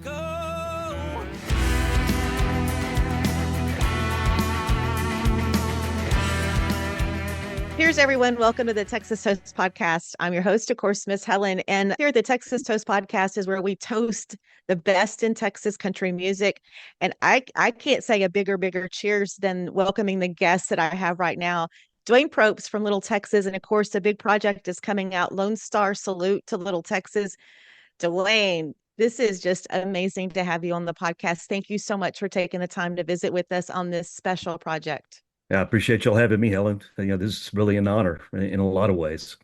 Go. Here's everyone. Welcome to the Texas Toast Podcast. I'm your host, of course, Miss Helen. And here at the Texas Toast Podcast is where we toast the best in Texas country music. And I can't say a bigger cheers than welcoming the guests that I have right now. Duane Propes from Little Texas. And of course, a big project is coming out, Lone Star Salute to Little Texas. Duane, this is just amazing to have you on the podcast. Thank you so much for taking the time to visit with us on this special project. I appreciate y'all having me, Helen. This is really an honor in a lot of ways.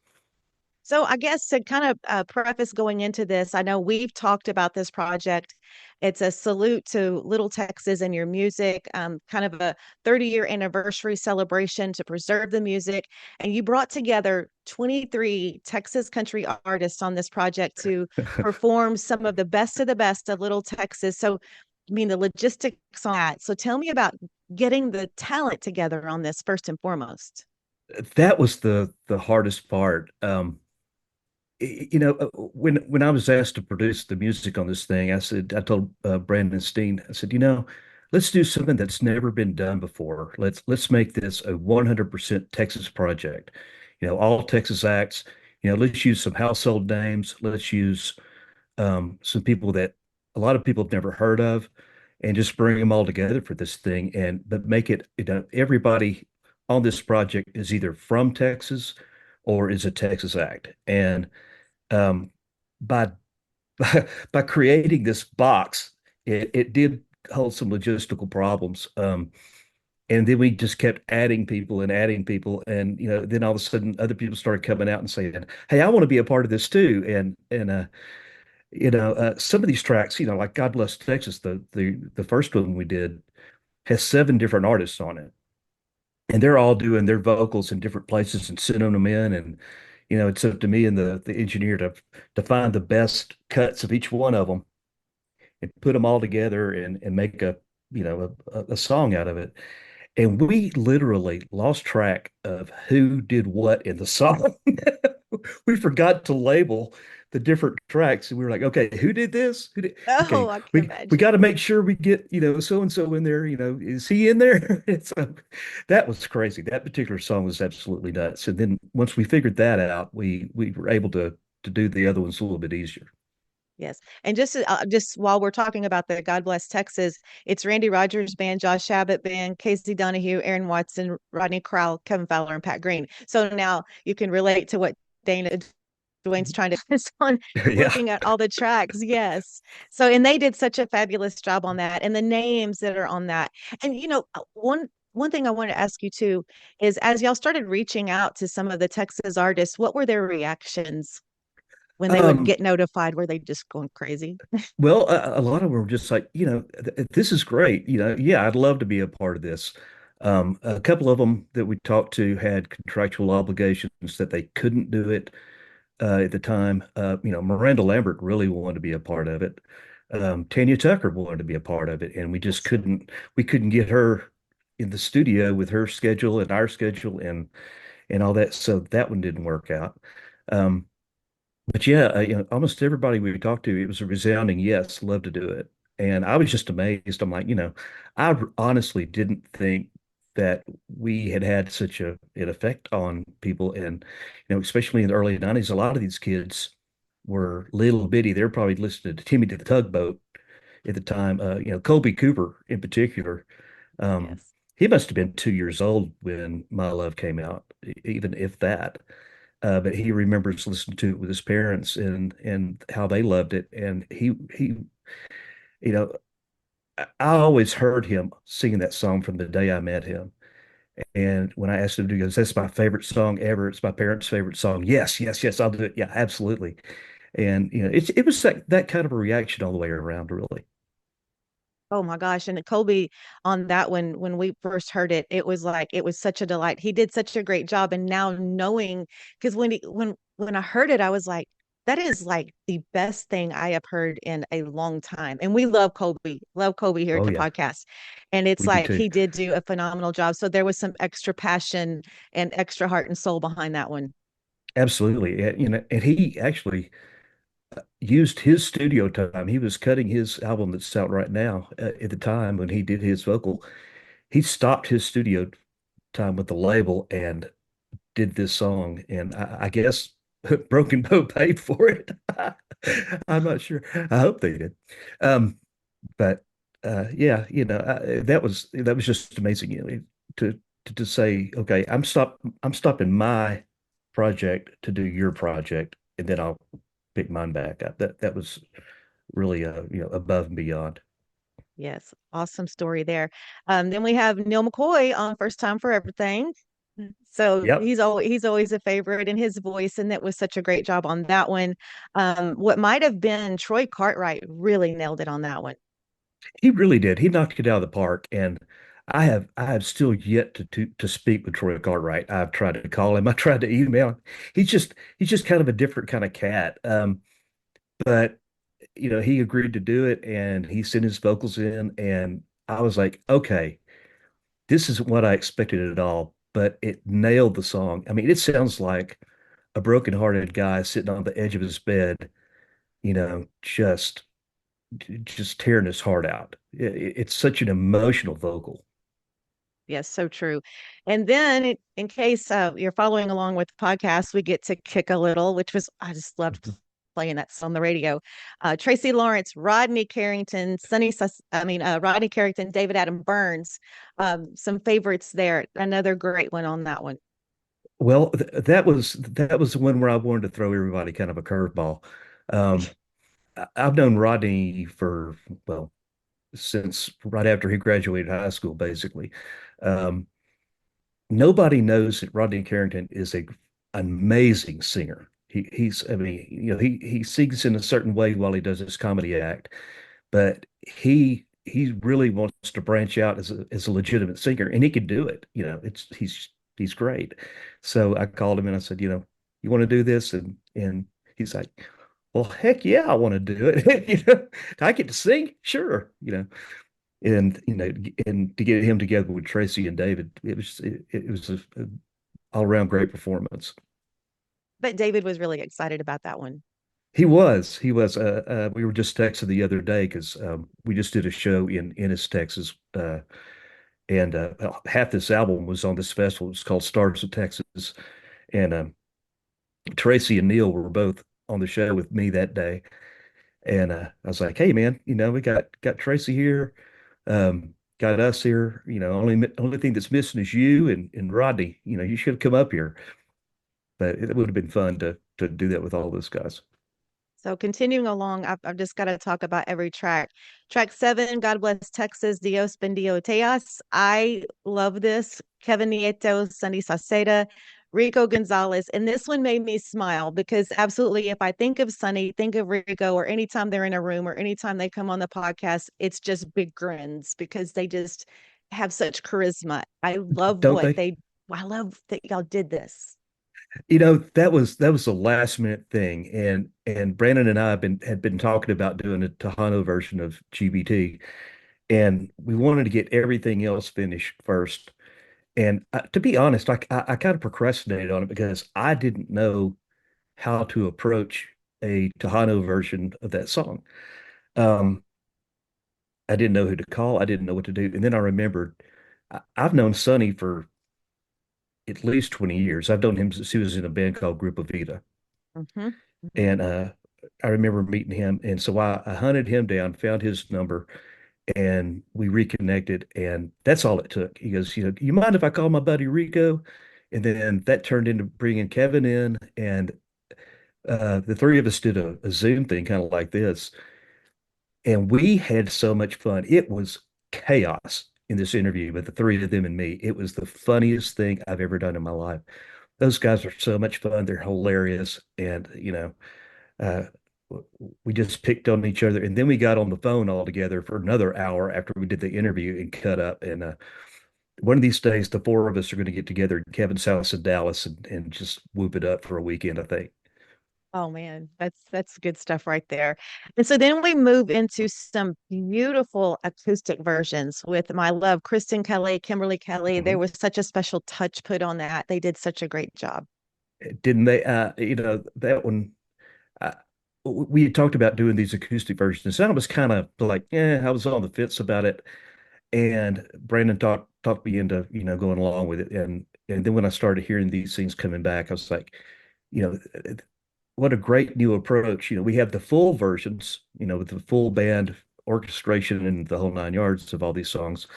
So I guess to kind of preface going into this, I know we've talked about this project. It's a salute to Little Texas and your music, kind of a 30-year anniversary celebration to preserve the music. And you brought together 23 Texas country artists on this project to perform some of the best of Little Texas. So, I mean, the logistics on that. So tell me about getting the talent together on this first and foremost. That was the hardest part. When I was asked to produce the music on this thing, I told Brandon Steen, I said, let's do something that's never been done before. Let's make this a 100% Texas project. All Texas acts. Let's use some household names. Let's use some people that a lot of people have never heard of, and just bring them all together for this thing. But make it, everybody on this project is either from Texas or is a Texas act. And um, by by creating this box, it did hold some logistical problems. And then we just kept adding people and adding people, and then all of a sudden, other people started coming out and saying, "Hey, I want to be a part of this too." Some of these tracks, like "God Bless Texas," the first one we did has 7 different artists on it, and they're all doing their vocals in different places and sending them in. And it's up to me and the engineer to find the best cuts of each one of them and put them all together and make a song out of it. And we literally lost track of who did what in the song. We forgot to label the different tracks, and we were like, okay, who did this? Who did? Oh, Okay, I can we got imagine. to make sure we get so and so in there. Is he in there? That was crazy. That particular song was absolutely nuts. And then once we figured that out, we were able to do the other ones a little bit easier. Yes. And just while we're talking about the God Bless Texas, it's Randy Rogers Band, Josh Abbott Band, Casey Donahue, Aaron Watson, Rodney Crowell, Kevin Fowler, and Pat Green. So now you can relate to what Dana Dwayne's trying to focus on Yeah. looking at all the tracks. Yes. So, and they did such a fabulous job on that and the names that are on that. And, one thing I want to ask you too is as y'all started reaching out to some of the Texas artists, what were their reactions when they would Um, get notified? Were they just going crazy? well, a lot of them were just like, this is great. Yeah, I'd love to be a part of this. A couple of them that we talked to had contractual obligations that they couldn't do it at the time. Miranda Lambert really wanted to be a part of it. Tanya Tucker wanted to be a part of it, and we just Yes. couldn't get her in the studio with her schedule and our schedule and all that. So that one didn't work out. Um, but yeah, almost everybody we talked to, it was a resounding yes, love to do it. And I was just amazed. I'm like, I honestly didn't think that we had had such an effect on people. And, especially in the early 90s, a lot of these kids were little bitty. They're probably listening to Timmy to the Tugboat at the time. Colby Cooper in particular. Um, Yes. he must have been 2 years old when My Love came out, even if that. But he remembers listening to it with his parents and how they loved it. And you know, I always heard him singing that song from the day I met him. And when I asked him, he goes, "That's my favorite song ever. It's my parents' favorite song." Yes, yes, yes, I'll do it. Yeah, absolutely. And it was that kind of a reaction all the way around, really. Oh my gosh. And Colby on that one, when we first heard it, it was like it was such a delight. He did such a great job. And now knowing, because when I heard it, I was like, that is like the best thing I have heard in a long time. And we love Colby here at Oh the yeah, podcast. And it's we do like too. he did do a phenomenal job. So there was some extra passion and extra heart and soul behind that one. Absolutely. And he actually used his studio time. He was cutting his album that's out right now at the time when he did his vocal. He stopped his studio time with the label and did this song. And I guess Broken Bow paid for it. I'm not sure. I hope they did. Um, but yeah, that was just amazing. To to say, okay, I'm stopping my project to do your project, and then I'll pick mine back up. That was really above and beyond. Yes, awesome story there. Then we have Neil McCoy on First Time for Everything. So Yep. he's always a favorite in his voice, and that was such a great job on that one. What might have been Troy Cartwright really nailed it on that one. He really did. He knocked it out of the park, and I have still yet to speak with Troy Cartwright. I've tried to call him. I tried to email him. He's just kind of a different kind of cat. But he agreed to do it, and he sent his vocals in, and I was like, okay, this isn't what I expected at all, but it nailed the song. I mean, it sounds like a broken-hearted guy sitting on the edge of his bed, just tearing his heart out. It's such an emotional vocal. Yes, so true. And then, in case you're following along with the podcast, we get to kick a little, which was I just loved Mhm. playing that on the radio. Tracy Lawrence, Rodney Carrington, Rodney Carrington, David Adam Burns. Some favorites there. Another great one on that one. Well, that was the one where I wanted to throw everybody kind of a curveball. Um, I've known Rodney for, well, since right after he graduated high school, basically. Um, Nobody knows that Rodney Carrington is an amazing singer. I mean, he sings in a certain way while he does his comedy act, but he really wants to branch out as a legitimate singer, and he can do it. He's great. So I called him and I said, you want to do this? And he's like, well, heck yeah, I want to do it. I get to sing, sure. And to get him together with Tracy and David, it was a all around great performance. But David was really excited about that one. He was. We were just texting the other day because we just did a show in Ennis, Texas, and half this album was on this festival. It's called Stars of Texas, and Tracy and Neil were both on the show with me that day. And I was like, "Hey, man, we got Tracy here, got us here. Only thing that's missing is you and Rodney. You should have come up here." But it would have been fun to do that with all those guys. So continuing along, I've just got to talk about every track. Track 7, God Bless Texas, Dios Bendio Teas. I love this. Kevin Nieto, Sunny Saceda, Rico Gonzalez. And this one made me smile because absolutely, if I think of Sunny, think of Rico, or anytime they're in a room or anytime they come on the podcast, it's just big grins because they just have such charisma. Don't they? I love that y'all did this. That was a last minute thing, and Brandon and I had been talking about doing a Tejano version of GBT, and we wanted to get everything else finished first. And to be honest, I kind of procrastinated on it because I didn't know how to approach a Tejano version of that song. Um, I didn't know who to call. I didn't know what to do, and then I remembered I've known Sonny for at least 20 years. I've known him since he was in a band called Group of Vita. Hmm. Hmm. And I remember meeting him. And so I hunted him down, found his number, and we reconnected. And that's all it took. He goes, you mind if I call my buddy Rico? And then that turned into bringing Kevin in. And the three of us did a Zoom thing, kind of like this. And we had so much fun. It was chaos in this interview, but the three of them and me, it was the funniest thing I've ever done in my life. Those guys are so much fun. They're hilarious. And, uh, we just picked on each other. And then we got on the phone all together for another hour after we did the interview and cut up. And one of these days, the four of us are going to get together in Kevin's house in Dallas and just whoop it up for a weekend, I think. Oh man, that's good stuff right there. And so then we move into some beautiful acoustic versions with my love, Kristen Kelly, Kimberly Kelly. There Mhm. was such a special touch put on that. They did such a great job. Didn't they? That one. we had talked about doing these acoustic versions, and I was kind of like, I was on the fence about it. And Brandon talked me into, going along with it. And then when I started hearing these things coming back, I was like, you know, what a great new approach. We have the full versions, with the full band orchestration and the whole nine yards of all these songs.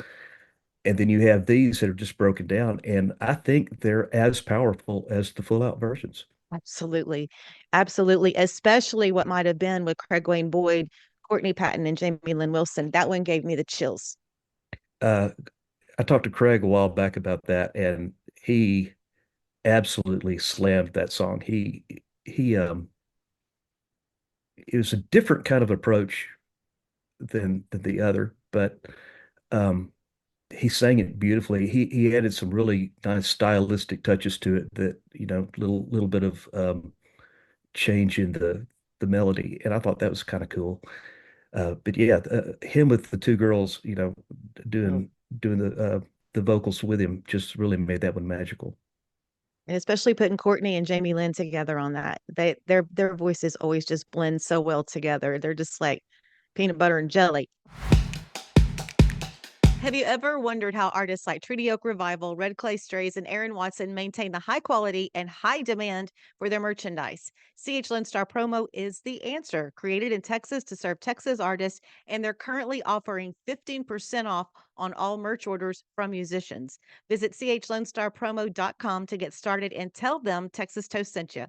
And then you have these that are just broken down. And I think they're as powerful as the full out versions. Absolutely. Absolutely. Especially what might have been with Craig Wayne Boyd, Courtney Patton, and Jamie Lynn Wilson. That one gave me the chills. Uh, I talked to Craig a while back about that, and he absolutely slammed that song. He it was a different kind of approach than the other, but um he sang it beautifully. He added some really nice stylistic touches to it that, little bit of change in the melody, and I thought that was kind of cool. But yeah, him with the two girls, Oh. doing doing the vocals with him just really made that one magical. And especially putting Courtney and Jamie Lynn together on that. Their voices always just blend so well together. They're just like peanut butter and jelly. Have you ever wondered how artists like Treaty Oak Revival, Red Clay Strays, and Aaron Watson maintain the high quality and high demand for their merchandise? CH Lone Star Promo is the answer. Created in Texas to serve Texas artists, and they're currently offering 15% off on all merch orders from musicians. Visit chlonestarpromo.com to get started and tell them Texas Toast sent you.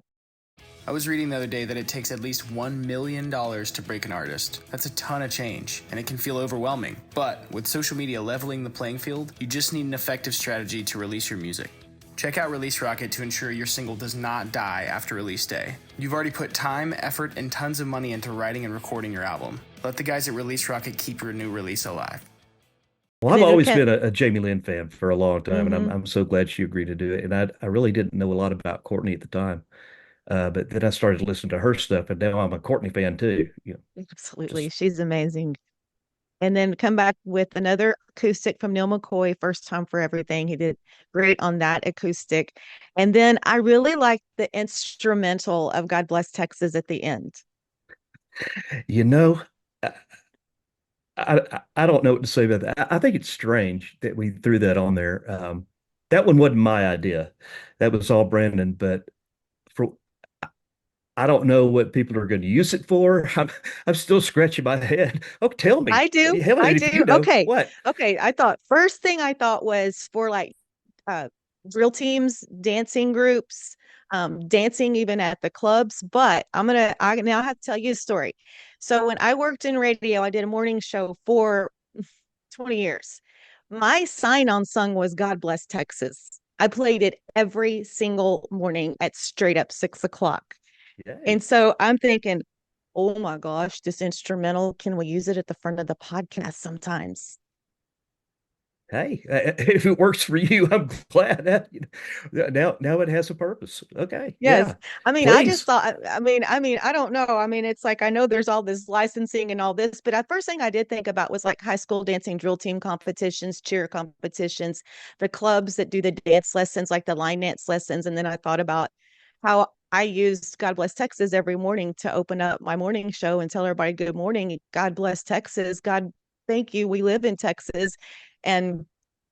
I was reading the other day that it takes at least $1 million to break an artist. That's a ton of change, and it can feel overwhelming. But with social media leveling the playing field, you just need an effective strategy to release your music. Check out Release Rocket to ensure your single does not die after release day. You've already put time, effort, and tons of money into writing and recording your album. Let the guys at Release Rocket keep your new release alive. Well, And I've then always been a Jamie Lynn fan for a long time, and I'm mhm, I'm so glad she agreed to do it. And I really didn't know a lot about Courtney at the time, but then I started listening to her stuff, and now I'm a Courtney fan too. absolutely. Just She's amazing. And then come back with another acoustic from Neil McCoy, First Time for Everything. He did great on that acoustic. And then I really like the instrumental of God Bless Texas at the end. you know, I, I don't know what to say about that. I think it's strange that we threw that on there. That one wasn't my idea. That was all Brandon, but for I don't know what people are going to use it for. I'm still scratching my head. Oh, tell me, I do. Helen, I if you do. know Okay. what? Okay. I thought first thing I thought was for like uh drill teams, dancing groups, dancing even at the clubs. But I now have to tell you a story. So when I worked in radio, I did a morning show for 20 years. My sign-on song was God Bless Texas. I played it every single morning at straight up 6 o'clock. And Yay. so I'm thinking, oh my gosh, this instrumental, can we use it at the front of the podcast sometimes? Hey, if it works for you, I'm glad that now it has a purpose. Okay, Yes. yeah, I mean, I just please. thought, I don't know. I mean, it's like I know there's all this licensing and all this, but at first thing I did think about was like high school dancing drill team competitions, cheer competitions, the clubs that do the dance lessons, like the line dance lessons. And then I thought about how I used God Bless Texas every morning to open up my morning show and tell everybody good morning. God bless Texas. God, thank you. We live in Texas. And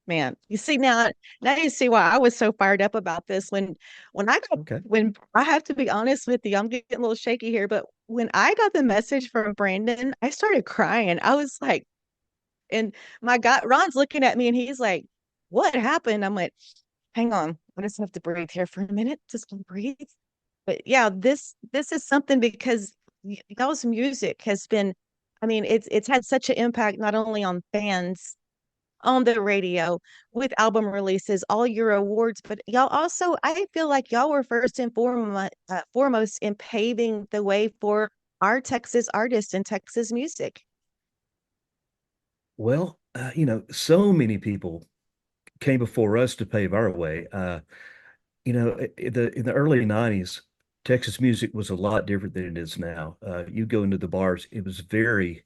man, you see now you see why I was so fired up about this when I got Okay. when I have to be honest with you, I'm getting a little shaky here, but when I got the message from Brandon, I started crying. I was like, and my guy Ron's looking at me and he's like, "What happened?" I'm like, "Hang on, I just have to breathe here for a minute. Just gonna breathe." But yeah, this is something because y'all's music has been, I mean, it's had such an impact not only on fans on the radio with album releases, all your awards, but y'all also, I feel like y'all were first and foremost in paving the way for our Texas artists and Texas music. Well, so many people came before us to pave our way. In the early '90s, Texas music was a lot different than it is now. You go into the bars, it was very,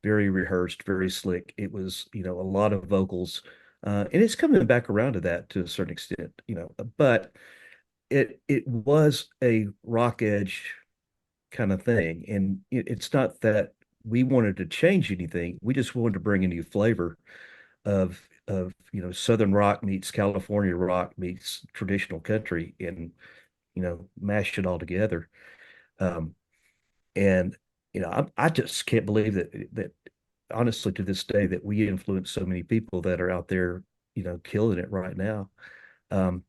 very rehearsed, very slick. It was, a lot of vocals, and it's coming back around to that to a certain extent, but it was a rock edge kind of thing. And it's not that we wanted to change anything. We just wanted to bring a new flavor of Southern rock meets California rock meets traditional country and mash it all together. Um, and I just can't believe that honestly to this day that we influence so many people that are out there, killing it right now. Um,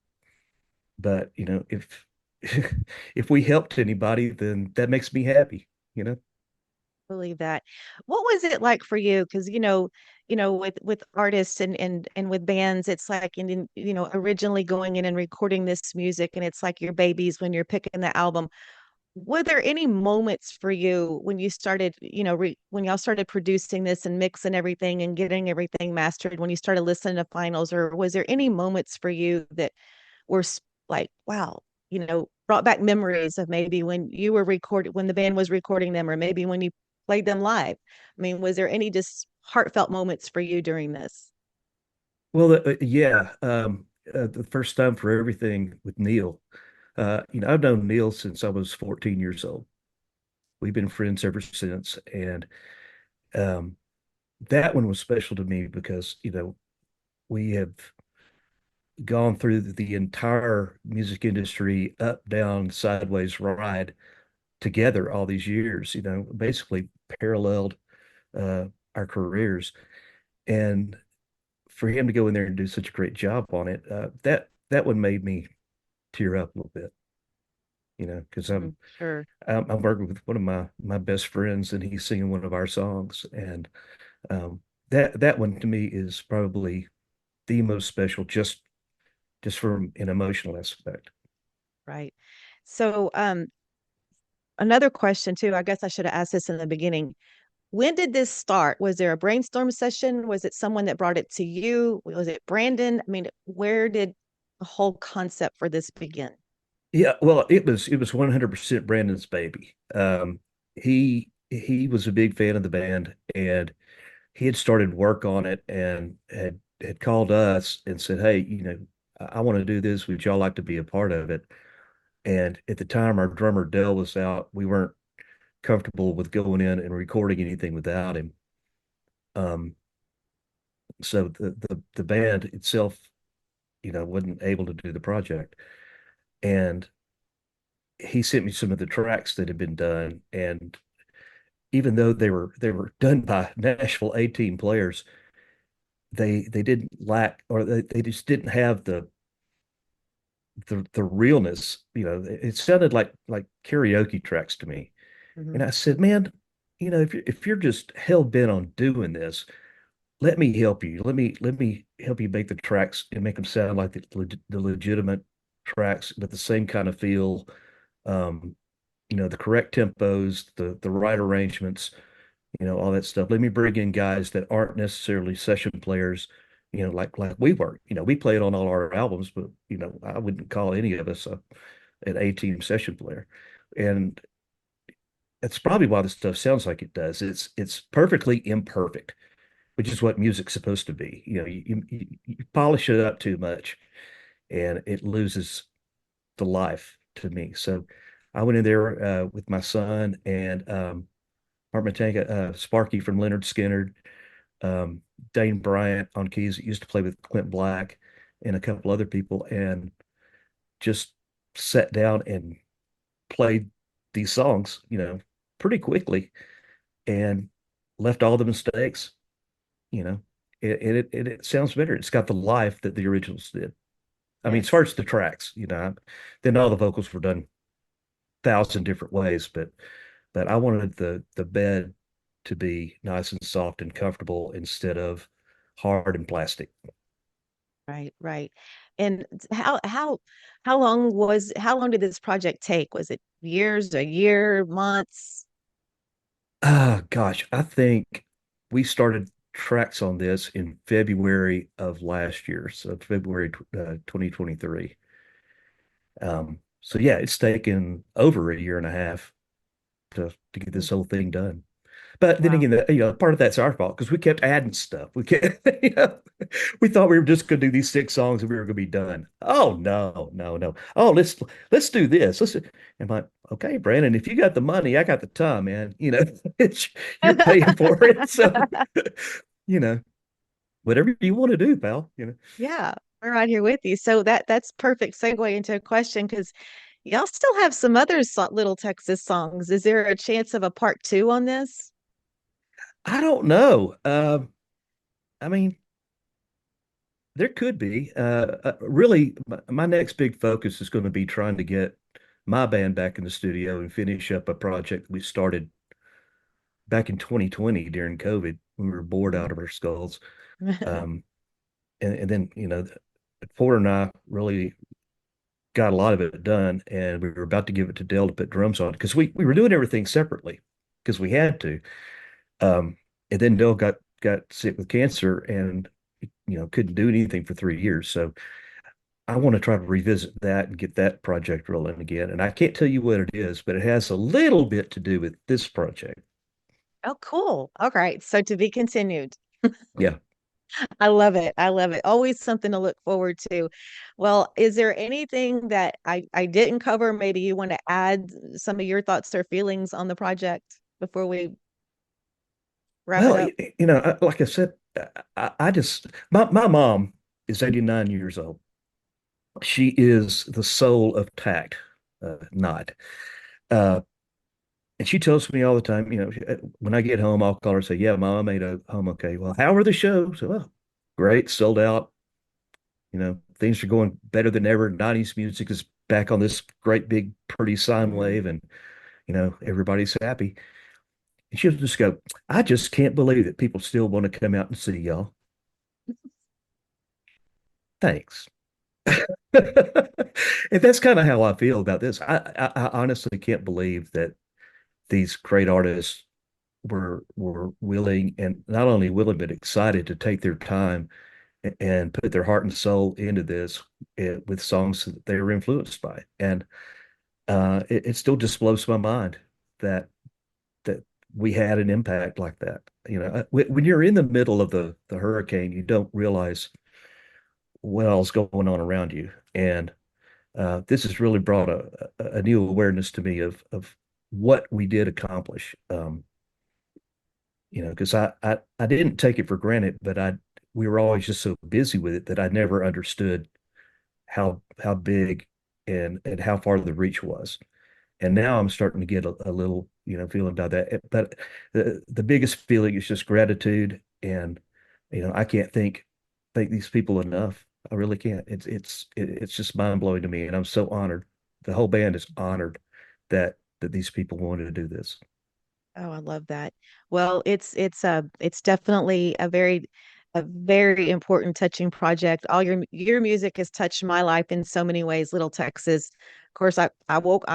but if if we helped anybody, then that makes me happy, you know. Believe that. What was it like for you? Because with artists and with bands, it's like originally going in and recording this music, and it's like your babies when you're picking the album. Were there any moments for you when you started, when y'all started producing this and mixing everything and getting everything mastered, when you started listening to finals, or was there any moments for you that were like, wow, brought back memories of maybe when you were recording, when the band was recording them, or maybe when you played them live? I mean, was there any just heartfelt moments for you during this? Well, yeah, the first time for everything with Neil. I've known Neil since I was 14 years old. We've been friends ever since, and um, that one was special to me because we have gone through the entire music industry up, down, sideways ride together all these years. Basically paralleled uh, our careers, and for him to go in there and do such a great job on it, that one made me tear up a little bit. Because Sure. I'm working with one of my best friends, and he's singing one of our songs, and um, that one to me is probably the most special, just from an emotional aspect. Right. So, another question too, I guess I should have asked this in the beginning. When did this start? Was there a brainstorm session? Was it someone that brought it to you? Was it Brandon? I mean, where did the whole concept for this begin? Yeah, well, it was 100% Brandon's baby. He was a big fan of the band, and he had started work on it and had called us and said, "Hey, I want to do this. Would y'all like to be a part of it?" And at the time, our drummer Dell was out. We weren't comfortable with going in and recording anything without him. Um, so the band itself, wasn't able to do the project. And he sent me some of the tracks that had been done. And even though they were done by Nashville A-team players, they didn't lack, or they just didn't have the realness. It sounded like karaoke tracks to me. Hmm. And I said, man, if you're just hell bent on doing this, let me help you. Let me help you make the tracks and make them sound like the legitimate tracks with the same kind of feel. Um, the correct tempos, the right arrangements, all that stuff. Let me bring in guys that aren't necessarily session players, like we were. We played on all our albums, but I wouldn't call any of us an A-team session player. And that's probably why the stuff sounds like it does. It's perfectly imperfect, which is what music's supposed to be. You polish it up too much, and it loses the life to me. So I went in there with my son and Art Matanka, Sparky from Leonard Skinner, um, Dane Bryant on keys that used to play with Clint Black, and a couple other people, and just sat down and played these songs, pretty quickly, and left all the mistakes, you know. It sounds better. It's got the life that the originals did. I mean, as far Yes. as the tracks, then all the vocals were done 1,000 different ways, but I wanted the bed to be nice and soft and comfortable instead of hard and plastic. Right, right. And how long did this project take? Was it years, a year, months? Ah, gosh, I think we started tracks on this in February of last year, so February 2023. So yeah, it's taken over a year and a half to get this whole thing done. But then Wow. again, part of that's our fault because we kept adding stuff. We kept, we thought we were just going to do these 6 songs and we were going to be done. Oh no, no, no. Oh, let's do this. I'm like, okay, Brandon, if you got the money, I got the time, man. It's you're paying for it, so you know, whatever you want to do, pal. Yeah, we're right here with you. So that's perfect segue into a question because y'all still have some other Little Texas songs. Is there a chance of a part two on this? I don't know. I mean, there could be. Really, my next big focus is going to be trying to get my band back in the studio and finish up a project we started back in 2020 during COVID when we were bored out of our skulls. Um, and then, Porter and I really got a lot of it done, and we were about to give it to Dell to put drums on because we were doing everything separately because we had to. Um, and then Dell got sick with cancer and couldn't do anything for 3 years. So I want to try to revisit that and get that project rolling again. And I can't tell you what it is, but it has a little bit to do with this project. Oh, cool. All right. So to be continued. Yeah. I love it. I love it. Always something to look forward to. Well, is there anything that I didn't cover? Maybe you want to add some of your thoughts or feelings on the project before we wrap it Well, up? like I said, I just my mom is 89 years old. She is the soul of tact, not. Uh, and she tells me all the time, when I get home, I'll call her and say, "Yeah, Mom, I made a home okay. Well, how are the shows? Well, great, sold out. Things are going better than ever. 90s music is back on this great big pretty sine Mhm. wave, and everybody's happy." And she'll just go, "I just can't believe that people still want to come out and see y'all. Thanks." And that's kind of how I feel about this. I honestly can't believe that these great artists were willing, and not only willing but excited to take their time and put their heart and soul into this, with songs that they were influenced by. And it still just blows my mind that that we had an impact like that. When you're in the middle of the hurricane, you don't realize what else going on around you. And this has really brought a new awareness to me of what we did accomplish. Because I didn't take it for granted, but we were always just so busy with it that I never understood how big and how far the reach was. And now I'm starting to get a little, feeling about that. But the biggest feeling is just gratitude, and I can't thank these people enough. I really can't. It's just mind blowing to me, and I'm so honored. The whole band is honored that these people wanted to do this. Oh, I love that. Well, it's definitely a very important touching project. All your music has touched my life in so many ways, Little Texas. Of course, I woke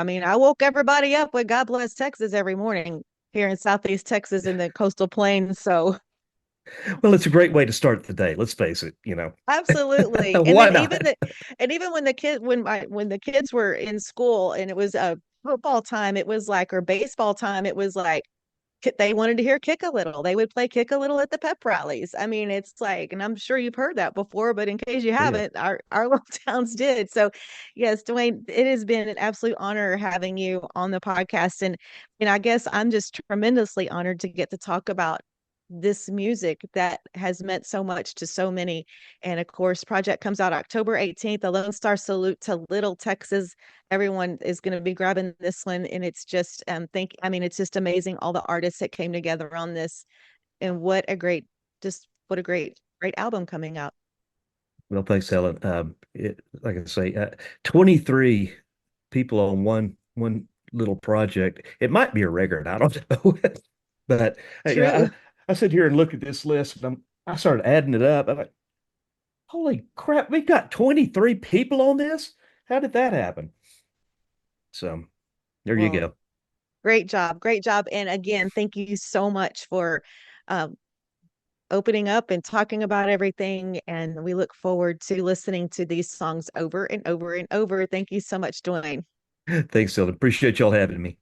everybody up with God Bless Texas every morning here in Southeast Texas in the coastal plains. So Well, it's a great way to start the day. Let's face it. absolutely. And Why then not? and even when the kids were in school and it was football time, it was like or baseball time, it was like they wanted to hear Kick a Little. They would play Kick a Little at the pep rallies. I mean, it's like, and I'm sure you've heard that before, but in case you Yeah. haven't, our little towns did. So, yes, Duane, it has been an absolute honor having you on the podcast, and I guess I'm just tremendously honored to get to talk about this music that has meant so much to so many. And of course, project comes out October 18th, a Lone Star salute to Little Texas. Everyone is going to be grabbing this one, and it's just I mean, it's just amazing all the artists that came together on this, and what a great album coming out. Well, thanks, Helen. Like I say, 23 people on one little project. It might be a record. I don't know. But True. I sit here and look at this list, and I started adding it up. I'm like, holy crap, we've got 23 people on this. How did that happen? So there you Well, go. great job, and again, thank you so much for um, opening up and talking about everything. And we look forward to listening to these songs over and over and over. Thank you so much, Dwayne. Thanks, Helen. Appreciate y'all having me.